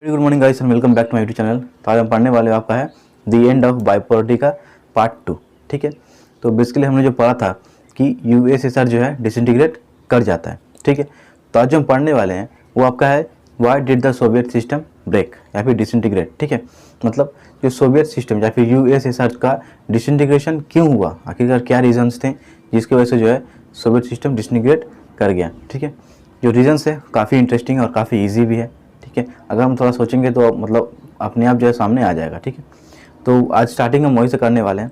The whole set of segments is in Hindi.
Good morning guys and welcome back to my YouTube channel. तो आज हम पढ़ने वाले आपका है द एंड ऑफ बाइपोलरिटी का पार्ट 2। ठीक है, तो बेसिकली हमने जो पढ़ा था कि यूएसएसआर जो है डिसइंटीग्रेट कर जाता है। ठीक है, तो आज जो हम पढ़ने वाले हैं वो आपका है why did the Soviet system break या फिर डिसइंटीग्रेट। ठीक है, मतलब जो सोवियत सिस्टम या फिर यूएसएसआर का डिसइंटीग्रेशन क्यों हुआ, आखिरकार क्या रीजन्स थे जिसकी वजह से जो है सोवियत सिस्टम डिसइंटीग्रेट कर गया। ठीक है, जो रीजन्स है काफ़ी इंटरेस्टिंग और काफ़ी ईजी भी है। ठीक है, अगर हम थोड़ा सोचेंगे तो मतलब अपने आप जो है सामने आ जाएगा। ठीक है, तो आज स्टार्टिंग हम वहीं से करने वाले हैं।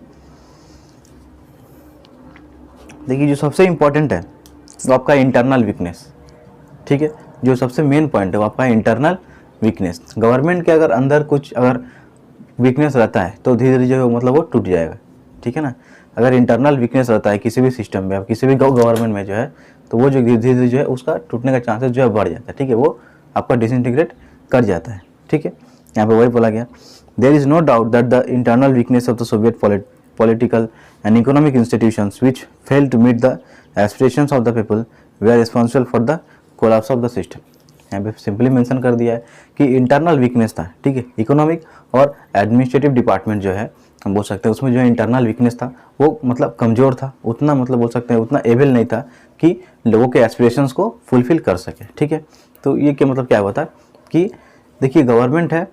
देखिए, जो सबसे इम्पोर्टेंट है वो आपका इंटरनल वीकनेस। ठीक है, जो सबसे मेन पॉइंट है वो आपका इंटरनल वीकनेस। गवर्नमेंट के अगर अंदर कुछ अगर वीकनेस रहता है तो धीरे धीरे जो है मतलब वो टूट जाएगा। ठीक है ना, अगर इंटरनल वीकनेस रहता है किसी भी सिस्टम में, किसी भी गवर्नमेंट में जो है, तो वो जो धीरे धीरे जो है उसका टूटने का चांसेस जो है बढ़ जाता है। ठीक है, वो आपका डिसइंटीग्रेट कर जाता है। ठीक है, यहाँ पे वही बोला गया, there is no doubt that the internal weakness of the Soviet political and economic institutions which failed to meet the aspirations of the people way are responsible for the collapse of the system. यहाँ पे सिंपली मेंशन कर दिया है कि इंटरनल वीकनेस था। ठीक है, इकोनॉमिक और एडमिनिस्ट्रेटिव डिपार्टमेंट जो है हम बोल सकते हैं उसमें जो इंटरनल वीकनेस था वो मतलब कमज़ोर था, उतना मतलब बोल सकते हैं उतना एबल नहीं था कि लोगों के एस्पिरेशंस को फुलफिल कर सके। ठीक है, तो ये क्या मतलब क्या हुआ था कि देखिए गवर्नमेंट है,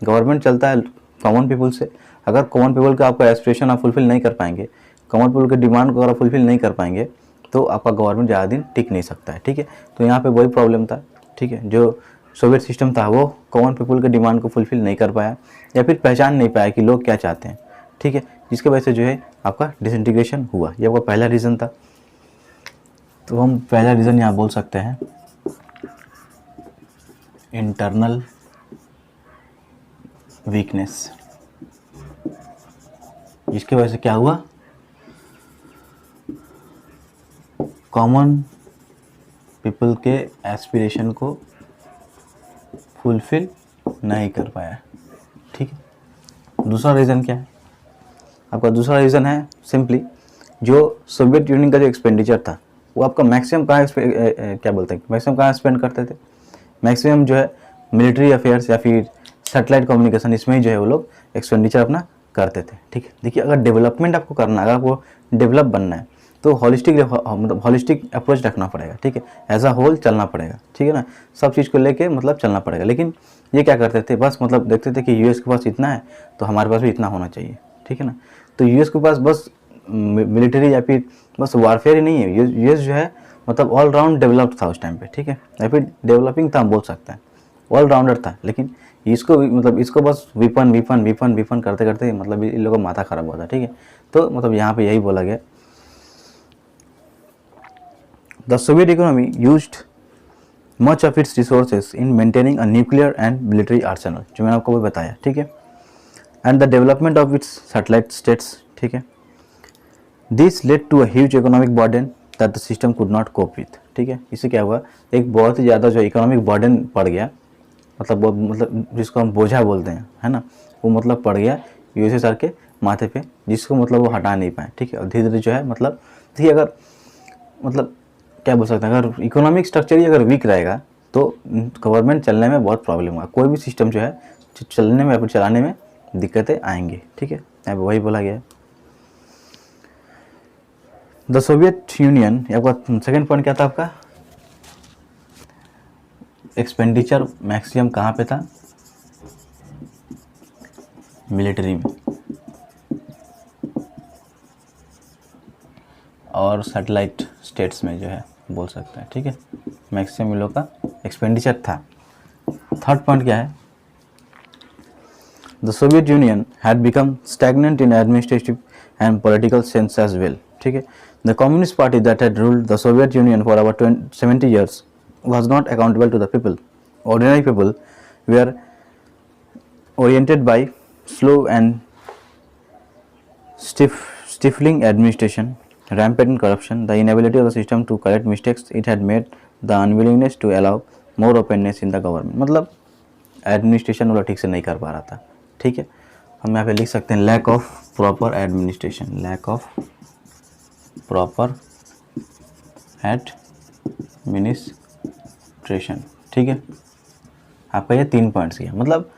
गवर्नमेंट चलता है कॉमन पीपल से। अगर कॉमन पीपल का आपका एस्पिरेशन आप फुलफिल नहीं कर पाएंगे, कॉमन पीपल के डिमांड को अगर आप फुलफिल नहीं कर पाएंगे तो आपका गवर्नमेंट ज़्यादा दिन टिक नहीं सकता है। ठीक है, तो यहाँ पे वही प्रॉब्लम था। ठीक है, जो सोवियत सिस्टम था वो कॉमन पीपल के डिमांड को फुलफिल नहीं कर पाया या फिर पहचान नहीं पाया कि लोग क्या चाहते हैं। ठीक है, जिसकी वजह से जो है आपका डिसइंटीग्रेशन हुआ। ये आपका पहला रीज़न था। तो हम पहला रीज़न यहाँ बोल सकते हैं इंटरनल वीकनेस, जिसकी वजह से क्या हुआ, कॉमन पीपल के एस्पिरेशन को फुलफिल नहीं कर पाया। ठीक है, दूसरा रीज़न क्या है आपका? दूसरा रीज़न है सिंपली जो सोवियत यूनियन का जो एक्सपेंडिचर था वो आपका मैक्सिमम कहाँ क्या बोलते हैं मैक्सिमम कहाँ स्पेंड करते थे? मैक्सिमम जो है मिलिट्री अफेयर्स या फिर सैटेलाइट कम्युनिकेशन, इसमें ही जो है वो लोग एक्सपेंडिचर अपना करते थे। ठीक है, देखिए अगर डेवलपमेंट आपको करना है, अगर आपको डेवलप बनना है तो हॉलिस्टिक अप्रोच रखना पड़ेगा। ठीक है, एज अ होल चलना पड़ेगा। ठीक है ना, सब चीज़ को लेके मतलब चलना पड़ेगा। लेकिन ये क्या करते थे, बस मतलब देखते थे कि यूएस के पास इतना है तो हमारे पास भी इतना होना चाहिए। ठीक है ना, तो यूएस के पास बस मिलिट्री या फिर बस वारफेयर ही नहीं है, यूएस जो है मतलब ऑल राउंड डेवलप्ड था उस टाइम पे। ठीक है, या फिर डेवलपिंग था हम बोल सकते हैं, ऑल राउंडर था। लेकिन इसको मतलब इसको बस विपन विपन विपन विपन करते करते मतलब इन लोगों का माथा खराब हुआ था। ठीक है, तो मतलब यहाँ पे यही बोला गया, the Soviet economy used much of its resources in maintaining a nuclear and military arsenal, जो मैंने आपको भी बताया। ठीक है, and the development of its satellite states. ठीक है, this led to a huge economic burden that the system could not cope with. ठीक है, इससे क्या हुआ, एक बहुत ही ज़्यादा जो इकोनॉमिक बर्डन पड़ गया, मतलब जिसको हम बोझा बोलते हैं, है ना, वो मतलब पड़ गया यूएसएसआर के माथे पे, जिसको मतलब वो हटा नहीं पाए। ठीक है, और धीरे धीरे जो है मतलब देखिए अगर मतलब क्या बोल सकते हैं, अगर इकोनॉमिक स्ट्रक्चर ही अगर वीक रहेगा तो गवर्नमेंट चलने में बहुत प्रॉब्लम होगा। कोई भी सिस्टम जो है चलने में या फिर चलाने में दिक्कतें आएंगी। ठीक है, यहाँ पे वही बोला गया है। द सोवियत यूनियन, आपका सेकेंड पॉइंट क्या था आपका? एक्सपेंडिचर मैक्सिमम कहाँ पे था? मिलिट्री में और सैटेलाइट स्टेट्स में जो है बोल सकते हैं। ठीक है, मैक्सिमम इन लोग का एक्सपेंडिचर था। थर्ड पॉइंट क्या है? The Soviet Union had become stagnant in administrative and political sense as well. ठीक है, the Communist Party that had ruled the Soviet Union for about 70 years was not accountable to the people. Ordinary people were oriented by slow and stifling administration, rampant corruption, the inability of the system to correct mistakes it had made, the unwillingness to allow more openness in the government. मतलब एडमिनिस्ट्रेशन वाला ठीक से नहीं कर पा रहा था। ठीक है, हम यहाँ पे लिख सकते हैं lack of proper administration, lack of proper administration. ठीक है, आपका ये 3 पॉइंट्स किया। मतलब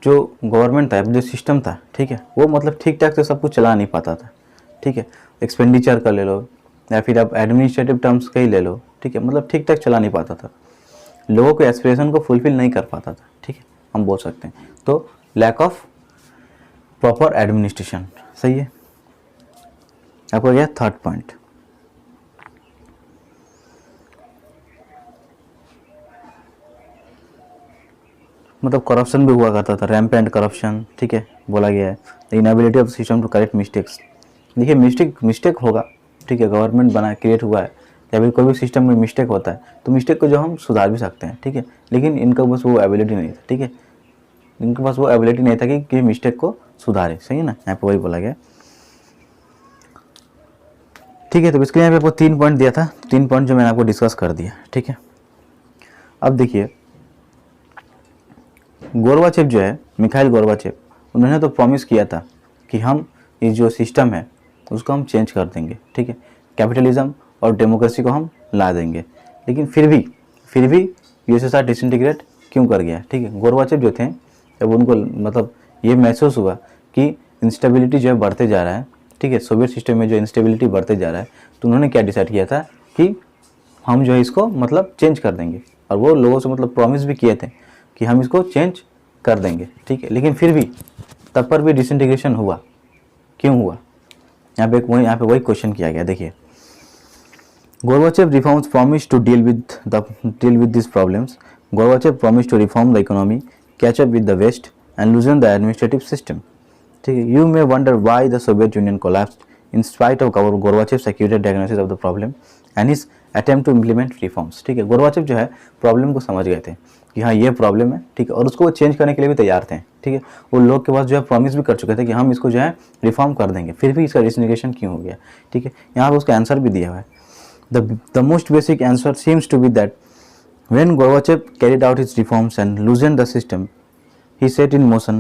जो गवर्नमेंट था, जो सिस्टम था, ठीक है, वो मतलब ठीक ठाक से सब कुछ चला नहीं पाता था, ठीक है। एक्सपेंडिचर का ले लो या फिर आप एडमिनिस्ट्रेटिव टर्म्स का ही ले लो, ठीक है, मतलब ठीक ठाक चला नहीं पाता था, लोगों के एस्पिरेशन को फुलफिल नहीं कर पाता था, ठीक है, हम बोल सकते हैं। तो लैक ऑफ प्रॉपर एडमिनिस्ट्रेशन, सही है। आपको गया थर्ड पॉइंट। मतलब करप्शन भी हुआ करता था, रैम्पेंट करप्शन, ठीक है, बोला गया है। The inability of system to correct mistakes. देखिए मिस्टेक होगा, ठीक है, गवर्नमेंट बना क्रिएट हुआ है, या फिर कोई भी सिस्टम में मिस्टेक होता है तो मिस्टेक को जो हम सुधार भी सकते हैं, ठीक है, लेकिन इनका बस वो एबिलिटी नहीं था, ठीक है, इनके पास वो एबिलिटी नहीं था कि मिस्टेक को सुधारे, सही है ना, यहाँ पे वही बोला गया, ठीक है। तो इसके लिए यहाँ पे आपको 3 पॉइंट दिया था, 3 पॉइंट जो मैंने आपको डिस्कस कर दिया, ठीक है। अब देखिए गोरबाचेव जो है, मिखाइल गोरबाचेव, उन्होंने तो प्रॉमिस किया था कि हम ये जो सिस्टम है उसको हम चेंज कर देंगे, ठीक है, कैपिटलिज्म और डेमोक्रेसी को हम ला देंगे, लेकिन फिर भी यूएसएसआर डिसइंटीग्रेट क्यों कर गया, ठीक है। गोरबाचेव जो थे, जब उनको मतलब ये महसूस हुआ कि इंस्टेबिलिटी जो है बढ़ते जा रहा है, ठीक है, सोवियत सिस्टम में जो इंस्टेबिलिटी बढ़ते जा रहा है, तो उन्होंने क्या डिसाइड किया था कि हम जो है इसको मतलब चेंज कर देंगे, और वो लोगों से मतलब प्रॉमिस भी किए थे कि हम इसको चेंज कर देंगे, ठीक है, लेकिन फिर भी तब पर भी डिसइंटीग्रेशन हुआ, क्यों हुआ, यहाँ पे वही क्वेश्चन किया गया। देखिए Gorbachev reforms promised to deal with these problems. Gorbachev promised to reform the economy, catch up with the West, and loosen the administrative system. ठीक है, you may wonder why the Soviet Union collapsed in spite of Gorbachev's accurate diagnosis of the problem and his attempt to implement reforms. ठीक है, गोरबाचेव जो है प्रॉब्लम को समझ गए थे कि हाँ ये प्रॉब्लम है, ठीक है, और उसको वो चेंज करने के लिए भी तैयार थे, ठीक है, वो लोग के पास जो है प्रॉमिस भी कर चुके थे कि हम इसको जो है रिफॉर्म कर देंगे, फिर भी इसका डिसइंटीग्रेशन क्यों हो गया, ठीक है। यहाँ पर उसका आंसर भी दिया हुआ है। The most basic answer seems to be that when Gorbachev carried out his reforms and loosened the system, he set in motion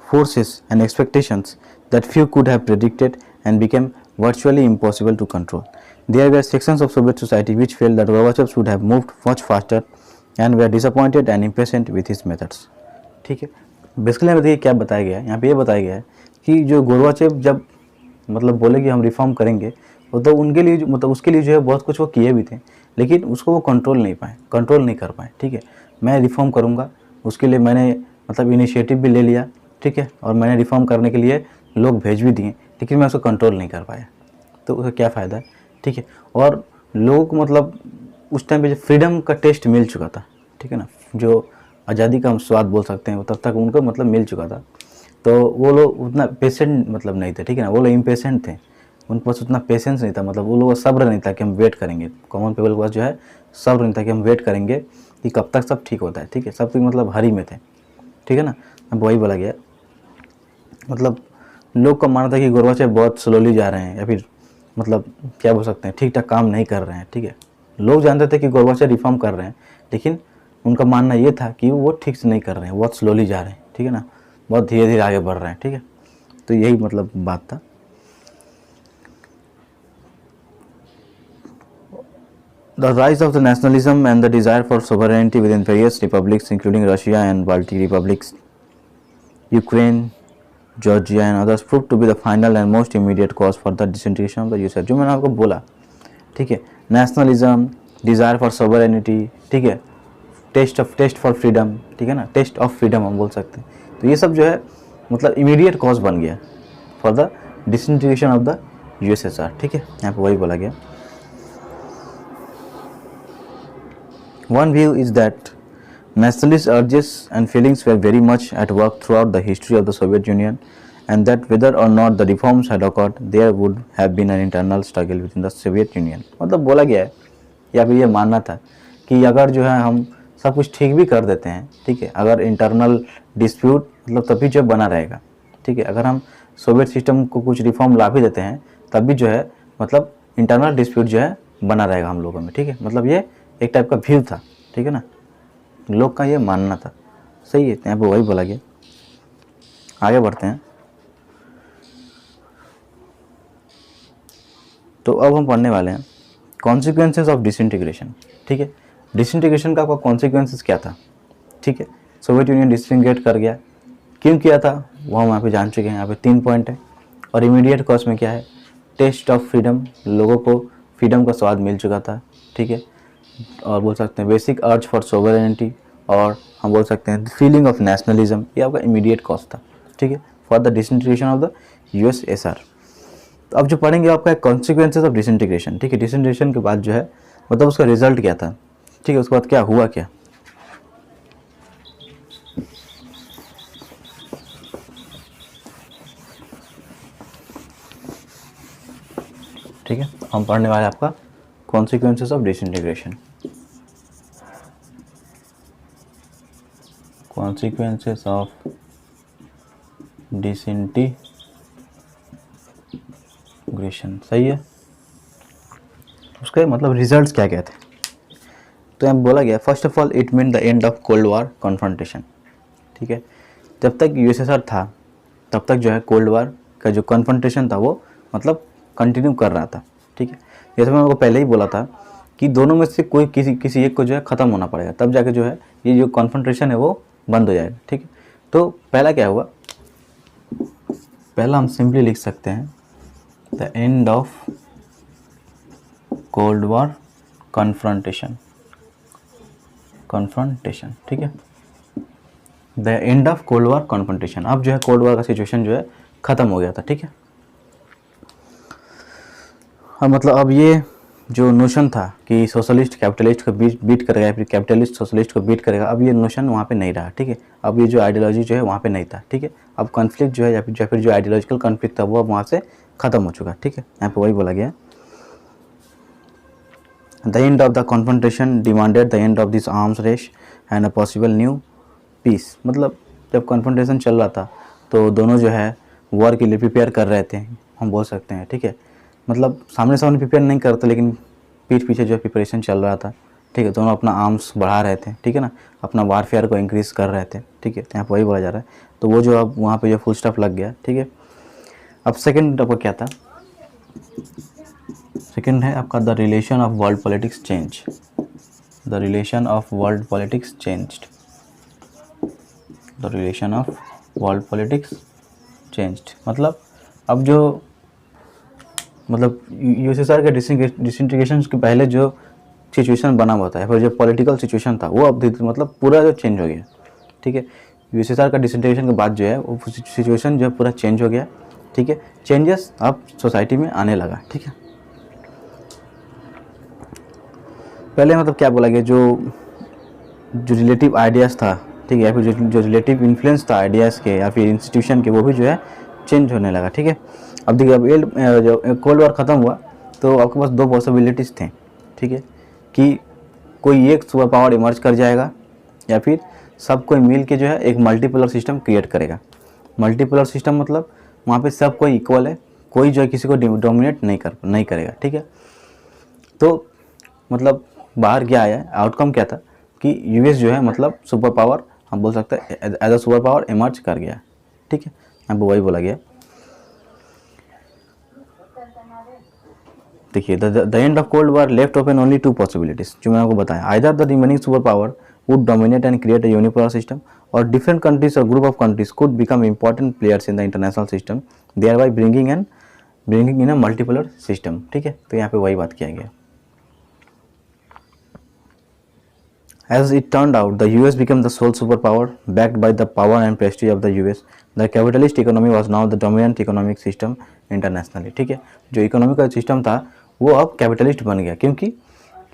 forces and expectations that few could have predicted and became virtually impossible to control. There were sections of Soviet society which felt that Gorbachev should have moved much faster and were disappointed and impatient with his methods. ठीक है, बेसिकली यहाँ पे क्या बताया गया है, यहाँ पे ये बताया गया है कि जो गोरबाचेव जब मतलब बोले कि हम रिफॉर्म करेंगे, तो उनके लिए मतलब उसके लिए जो है बहुत कुछ वो किए भी थे, लेकिन उसको वो कंट्रोल नहीं कर पाए, ठीक है। मैं रिफॉर्म करूँगा, उसके लिए मैंने मतलब इनिशिएटिव भी ले लिया, ठीक है, और मैंने रिफॉर्म करने के लिए लोग भेज भी दिए, लेकिन मैं उसको कंट्रोल नहीं कर पाया, तो उसका क्या फ़ायदा है, ठीक है। और लोगों को मतलब उस टाइम पे जो फ्रीडम का टेस्ट मिल चुका था, ठीक है ना, जो आज़ादी का हम स्वाद बोल सकते हैं, वो तब तक उनको मतलब मिल चुका था, तो वो लोग उतना पेशेंट मतलब नहीं थे, ठीक है ना, वो लोग इम्पेशेंट थे, उनके पास उतना पेशेंस नहीं था, मतलब वो लोग सब्र नहीं था कि हम वेट करेंगे, कॉमन पीपल के पास जो है सब्र नहीं था कि हम वेट करेंगे कि कब तक सब ठीक होता है, ठीक है, सब कुछ मतलब हरी में थे, ठीक है ना। अब वही बोला गया, मतलब लोग का मानना था कि गोरबाचेव बहुत स्लोली जा रहे हैं, या फिर मतलब क्या बोल सकते हैं, ठीक ठाक काम नहीं कर रहे हैं, ठीक है। लोग जानते थे कि गोरबाचेव रिफॉर्म कर रहे हैं, लेकिन उनका मानना ये था कि वो ठीक से नहीं कर रहे हैं, बहुत स्लोली जा रहे हैं, ठीक है ना, बहुत धीरे धीरे आगे बढ़ रहे हैं, ठीक है। तो यही मतलब बात था। The rise of the nationalism and the desire for sovereignty within various republics, including Russia and Baltic republics, Ukraine, Georgia and others, proved to be the final and most immediate cause for the disintegration of the USSR. जो मैंने आपको बोला, ठीक है, नेशनलिज्म, डिज़ायर फॉर सोवरेनिटी, ठीक है, टेस्ट फॉर फ्रीडम, ठीक है ना, टेस्ट ऑफ फ्रीडम हम बोल सकते हैं। तो ये सब जो है मतलब इमीडिएट कॉज बन गया for the disintegration of the USSR, ठीक है, यहाँ पे वही बोला गया। One view is that nationalist urges and feelings were very much at work throughout the history of the Soviet Union, and that whether or not the reforms had occurred, there would have been an internal struggle within the Soviet Union. मतलब बोला गया है या फिर ये मानना था कि अगर जो है हम सब कुछ ठीक भी कर देते हैं, ठीक है, अगर इंटरनल डिस्प्यूट मतलब तभी जो बना रहेगा, ठीक है, अगर हम सोवियत सिस्टम को कुछ रिफॉर्म ला भी देते हैं तब भी जो है मतलब इंटरनल डिस्प्यूट जो है बना रहेगा हम लोगों में, ठीक है, मतलब ये एक टाइप का व्यू था, ठीक है ना, लोग का ये मानना था, सही है, यहाँ पे वही बोला गया। आगे बढ़ते हैं, तो अब हम पढ़ने वाले हैं कॉन्सिक्वेंसेस ऑफ डिसइंटीग्रेशन, ठीक है। डिसइंटीग्रेशन का आपका कॉन्सिक्वेंसेस क्या था, ठीक है। सोवियत यूनियन डिसइंटीग्रेट कर गया, क्यों किया था वो हम यहाँ पे जान चुके हैं, यहाँ पे 3 पॉइंट है। और इमीडिएट कॉज में क्या है, टेस्ट ऑफ फ्रीडम, लोगों को फ्रीडम का स्वाद मिल चुका था, ठीक है। और बोल सकते हैं बेसिक अर्ज फॉर सोवरेनिटी, और हम बोल सकते हैं फीलिंग ऑफ नेशनलिज्म, ये आपका इमीडिएट कॉज था, ठीक है, for the disintegration of the USSR. तो अब जो पढ़ेंगे आपका कॉन्सिक्वेंसेज ऑफ डिसइंटीग्रेशन, ठीक है। डिसइंटीग्रेशन के बाद जो है मतलब उसका रिजल्ट क्या था, ठीक है, उसके बाद क्या हुआ क्या। ठीक है, हम पढ़ने वाले आपका consequences of disintegration. Consequences of disintegration, सही है। उसके मतलब रिजल्ट्स क्या क्या थे, तो यहाँ बोला गया first of all it mean the end of Cold war confrontation, ठीक है। जब तक यूएसएसआर था तब तक जो है कोल्ड वॉर का जो कॉन्फ्रंटेशन था वो मतलब कंटिन्यू कर रहा था, ठीक है। जैसे मैंने आपको पहले ही बोला था कि दोनों में से कोई किसी एक को जो है ख़त्म होना पड़ेगा, तब जाके जो है ये जो कॉन्फ्रंटेशन है वो बंद हो जाएगा, ठीक है। तो पहला क्या हुआ, पहला हम सिंपली लिख सकते हैं the end of Cold war confrontation, ठीक है, the end of Cold war confrontation. अब जो है कोल्ड वॉर का सिचुएशन जो है ख़त्म हो गया था, ठीक है। अब मतलब अब ये जो नोशन था कि सोशलिस्ट कैपिटलिस्ट को बीट करेगा, फिर कैपिटलिस्ट सोशलिस्ट को बीट करेगा, अब ये नोशन वहाँ पे नहीं रहा, ठीक है। अब ये जो आइडियोलॉजी जो है वहाँ पे नहीं था, ठीक है। अब कॉन्फ्लिक्ट जो है या फिर जो आइडियोलॉजिकल कॉन्फ्लिक्ट था वो अब वहाँ से ख़त्म हो चुका, ठीक है। यहाँ पे वही बोला गया the end of the confrontation demanded the end of this arms race and a possible new peace. मतलब जब कॉन्फ्रंटेशन चल रहा था तो दोनों जो है वॉर के लिए प्रिपेयर कर रहे थे, हम बोल सकते हैं, ठीक है। मतलब सामने सामने प्रिपेयर नहीं करते, लेकिन पीठ पीछे जो प्रिपरेशन चल रहा था, ठीक है। दोनों अपना आर्म्स बढ़ा रहे थे, ठीक है ना, अपना वारफेयर को इंक्रीज़ कर रहे थे, ठीक है। यहाँ पर वही बोला जा रहा है। तो वो जो अब वहाँ पे जो फुल स्टॉप लग गया, ठीक है। अब सेकंड आपका क्या था, सेकंड है आपका the relation of world politics change, the relation of world politics changed, the relation of world politics changed. मतलब अब जो मतलब यूएसएसआर के डिसइंटीग्रेशन के पहले जो सिचुएशन बना हुआ था, फिर जो पॉलिटिकल सिचुएशन था वो अब मतलब पूरा जो चेंज हो गया, ठीक है। यूएसएसआर का डिसइंटीग्रेशन के बाद जो है वो सिचुएशन जो पूरा चेंज हो गया, ठीक है। चेंजेस अब सोसाइटी में आने लगा, ठीक है। पहले मतलब क्या बोला गया, जो रिलेटिव आइडियाज़ था, ठीक है, या फिर जो रिलेटिव इन्फ्लुएंस था आइडियाज़ के या फिर इंस्टीट्यूशन के, वो भी जो है चेंज होने लगा, ठीक है। अब देखिए अब जो कोल्ड वॉर ख़त्म हुआ तो आपके पास 2 पॉसिबिलिटीज़ थे, ठीक है, कि कोई एक सुपर पावर इमर्ज कर जाएगा या फिर सब कोई मिल के जो है एक मल्टीपोलर सिस्टम क्रिएट करेगा। मल्टीपोलर सिस्टम मतलब वहाँ पे सब कोई इक्वल है, कोई जो है किसी को डोमिनेट नहीं करेगा, ठीक है। तो मतलब बाहर क्या आया, आउटकम क्या था कि यूएस जो है मतलब सुपर पावर, हम बोल सकते हैं as a super power emerge कर गया, ठीक है। यहाँ पर वही बोला गया। देखिए the end of Cold War left open only 2 possibilities, जो मैंने आपको बताया, either the remaining super power would dominate and create a unipolar system, और डिफरेंट कंट्रीज और group of countries could become important players in the international system, thereby bringing in a multipolar system, ठीक है। तो यहाँ पे वही बात किया गया। As it turned out, the US became the sole superpower, backed by the power and prestige of the US. The capitalist economy was now the dominant economic system internationally. ठीक है, जो इकोनॉमी का सिस्टम था वो अब कैपिटलिस्ट बन गया, क्योंकि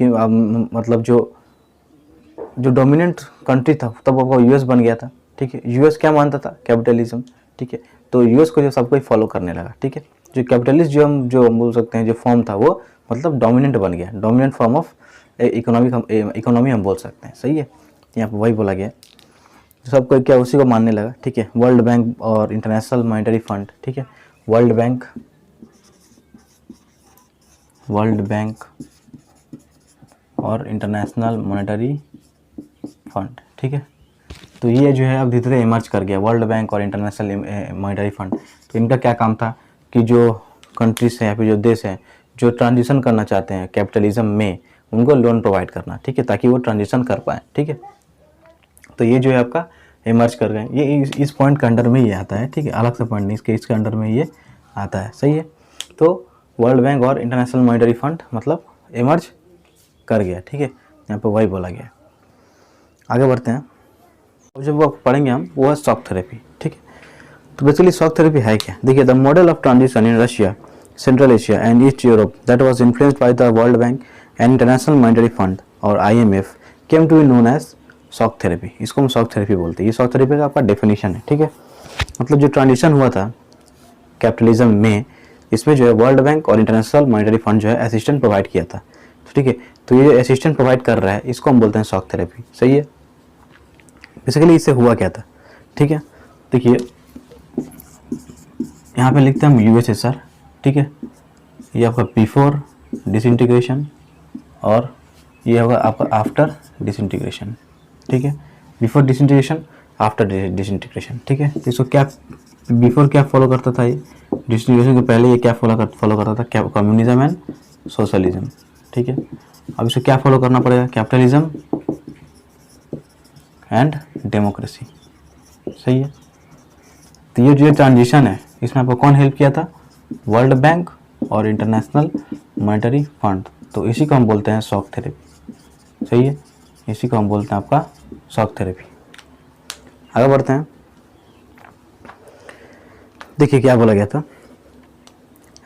मतलब जो डोमिनेंट कंट्री था तब वो यूएस बन गया था, ठीक है। यूएस क्या मानता था, कैपिटलिज्म, ठीक है। तो यूएस को जो सब कोई फॉलो करने लगा, ठीक है। जो कैपिटलिस्ट जो हम बोल सकते हैं जो फॉर्म था वो मतलब डोमिनेंट बन गया, डोमिनेंट फॉर्म ऑफ इकोनॉमी हम बोल सकते हैं, सही है। यहाँ पर वही बोला गया, सब कोई क्या उसी को मानने लगा, ठीक है। वर्ल्ड बैंक और इंटरनेशनल मॉनेटरी फंड, ठीक है, वर्ल्ड बैंक और इंटरनेशनल मॉनेटरी फंड, ठीक है। तो ये जो है अब धीरे धीरे इमर्ज कर गया, वर्ल्ड बैंक और इंटरनेशनल मॉनेटरी फंड। तो इनका क्या काम था कि जो कंट्रीज हैं या फिर जो देश हैं जो ट्रांजिशन करना चाहते हैं कैपिटलिज्म में, उनको लोन प्रोवाइड करना, ठीक है, ताकि वो ट्रांजिशन कर पाएँ, ठीक है। तो ये जो है आपका इमर्ज कर गए, ये इस पॉइंट के अंडर में ये आता है, ठीक है, अलग से पॉइंट नहीं, इसके अंडर में ये आता है, सही है। तो वर्ल्ड बैंक और इंटरनेशनल मॉनेटरी फंड मतलब इमर्ज कर गया, ठीक है, यहाँ पे वही बोला गया। आगे बढ़ते हैं। अब जब वो पढ़ेंगे हम वो है शॉक थेरेपी, ठीक है। तो बेसिकली शॉक थेरेपी है क्या, देखिए, the model of transition in Russia, Central Asia and East Europe that was influenced by the World Bank and International Monetary Fund और IMF came to be known as shock therapy. इसको हम शॉक थेरेपी बोलते हैं। ये शॉक थेरेपी का आपका डेफिनेशन है, ठीक है। मतलब जो ट्रांजिशन हुआ था कैपिटलिज्म में, इसमें जो है वर्ल्ड बैंक और इंटरनेशनल मॉनेटरी फंड जो है असिस्टेंट प्रोवाइड किया था, ठीक है। तो ये जो असिस्टेंट प्रोवाइड कर रहा है इसको हम बोलते हैं शॉक थेरेपी, सही है। बेसिकली इससे हुआ क्या था, ठीक है। देखिए यहाँ पे लिखते हैं हम USSR, ठीक है, ये आपका बिफोर डिसइंटीग्रेशन और ये होगा आपका आफ्टर डिसइंटीग्रेशन, ठीक है। बिफोर डिसइंटीग्रेशन, आफ्टर डिसइंटीग्रेशन, ठीक है। तो इसको क्या बिफोर क्या फॉलो करता था, ये डिसइंटीग्रेशन के पहले ये क्या फॉलो करता था, क्या कम्युनिज्म एंड सोशलिज्म, ठीक है। अब इसको क्या फॉलो करना पड़ेगा, कैपिटलिज्म एंड डेमोक्रेसी, सही है। तो ये जो ट्रांजिशन है इसमें आपको कौन हेल्प किया था, वर्ल्ड बैंक और इंटरनेशनल मॉनेटरी फंड। तो इसी को हम बोलते हैं शॉक थेरेपी, सही है। इसी को हम बोलते हैं आपका शॉक थेरेपी। आगे बढ़ते हैं। देखिए क्या बोला गया था,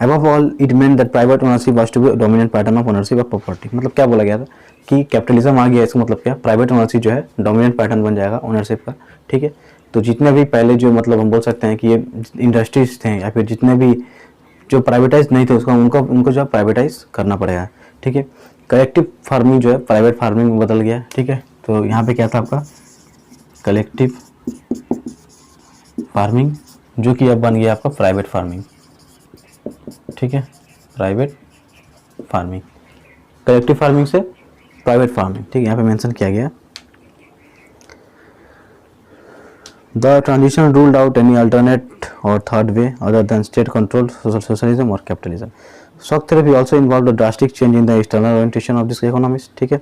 above all it meant that private ownership was to be a dominant pattern of ownership of property। मतलब क्या बोला गया था कि कैपिटलिज्म आ गया, इसका मतलब क्या, प्राइवेट ओनरशिप जो है डोमिनेंट पैटर्न बन जाएगा ओनरशिप का, ठीक है। तो जितने भी पहले जो मतलब हम बोल सकते हैं कि ये इंडस्ट्रीज थे या फिर जितने भी जो प्राइवेटाइज नहीं थे उसको उनको जो है प्राइवेटाइज करना पड़ेगा, ठीक है। कलेक्टिव फार्मिंग जो है प्राइवेट फार्मिंग में बदल गया, ठीक है। तो यहाँ पे क्या था आपका कलेक्टिव फार्मिंग, जो कि अब बन गया आपका प्राइवेट फार्मिंग, ठीक है। प्राइवेट फार्मिंग, कलेक्टिव फार्मिंग से प्राइवेट फार्मिंग, ठीक है, यहाँ पे मेंशन किया गया। The transition ruled out any alternate or third way other than state controlled socialism or capitalism. Shock therapy also involved a drastic change in the external orientation of this economies, ठीक है।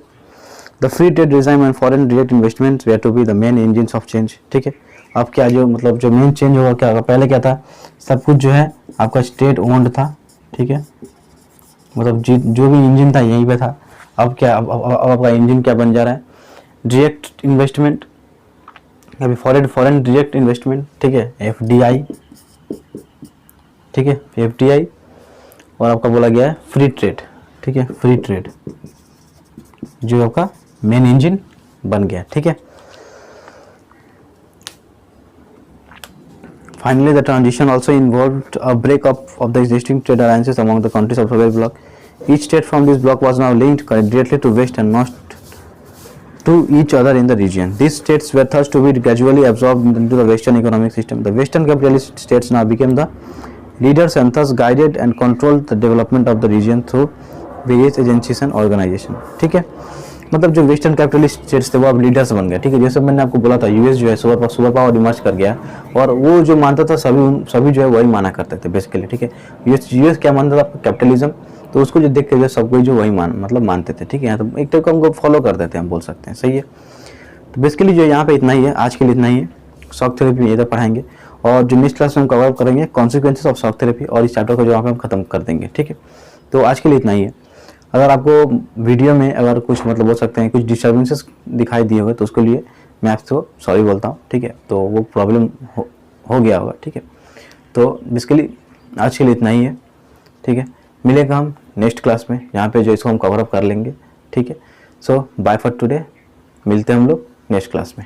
The free trade regime and foreign direct investments were to be the main engines of change, ठीक है। अब क्या जो मतलब जो मेन चेंज होगा क्या होगा, पहले क्या था, सब कुछ जो है आपका स्टेट ओन्ड था, ठीक है। मतलब जो भी इंजन था यहीं पे था। अब क्या, अब आपका इंजन क्या बन जा रहा है, डायरेक्ट इन्वेस्टमेंट, अभी फॉरेन डायरेक्ट इन्वेस्टमेंट, ठीक है, FDI, ठीक है, FDI। और आपका बोला गया है फ्री ट्रेड, ठीक है, फ्री ट्रेड जो आपका मेन इंजन बन गया, ठीक है। Finally, the transition also involved a breakup of the existing trade alliances among the countries of the Soviet bloc. Each state from this bloc was now linked directly to West and not to each other in the region. These states were thus to be gradually absorbed into the Western economic system. The Western capitalist states now became the leaders and thus guided and controlled the development of the region through various agencies and organizations, ठीक है। मतलब जो वेस्टर्न कैपिटलिस्ट स्टेट्स थे वो अब लीडर्स बन गए, ठीक है। जैसे मैंने आपको बोला था US जो है सुपर पावर इमर्ज कर गया और वो जो मानता था सभी जो है वही माना करते थे बेसिकली, ठीक है। US क्या मानता था, कैपिटलिज्म, तो उसको जो देख के जो सब कोई जो वही मानते थे, ठीक है। यहाँ तो एक टाइप का हमको फॉलो करते थे, हम बोल सकते हैं, सही है। तो बेसिकली जो यहाँ पे इतना ही है, आज के लिए इतना ही है। शॉक थेरेपी में इधर पढ़ाएंगे और जो नेक्स्ट क्लास में हम कवर करेंगे कॉन्सिक्वेंसेस ऑफ शॉक थेरेपी, और इस चैप्टर को जो यहाँ पे हम खत्म कर देंगे, ठीक है। तो आज के लिए इतना ही है। अगर आपको वीडियो में अगर कुछ मतलब बोल सकते हैं कुछ डिस्टर्बेंसेस दिखाई दिए होंगे तो उसके लिए मैं आपसे सॉरी बोलता हूँ, ठीक है। तो वो प्रॉब्लम हो गया होगा, ठीक है। तो बेसिकली आज के लिए इतना ही है, ठीक है। मिलेगा हम नेक्स्ट क्लास में, यहाँ पे जो इसको हम कवर अप कर लेंगे, ठीक है। सो बाय फॉर टुडे, मिलते हैं हम लोग नेक्स्ट क्लास में।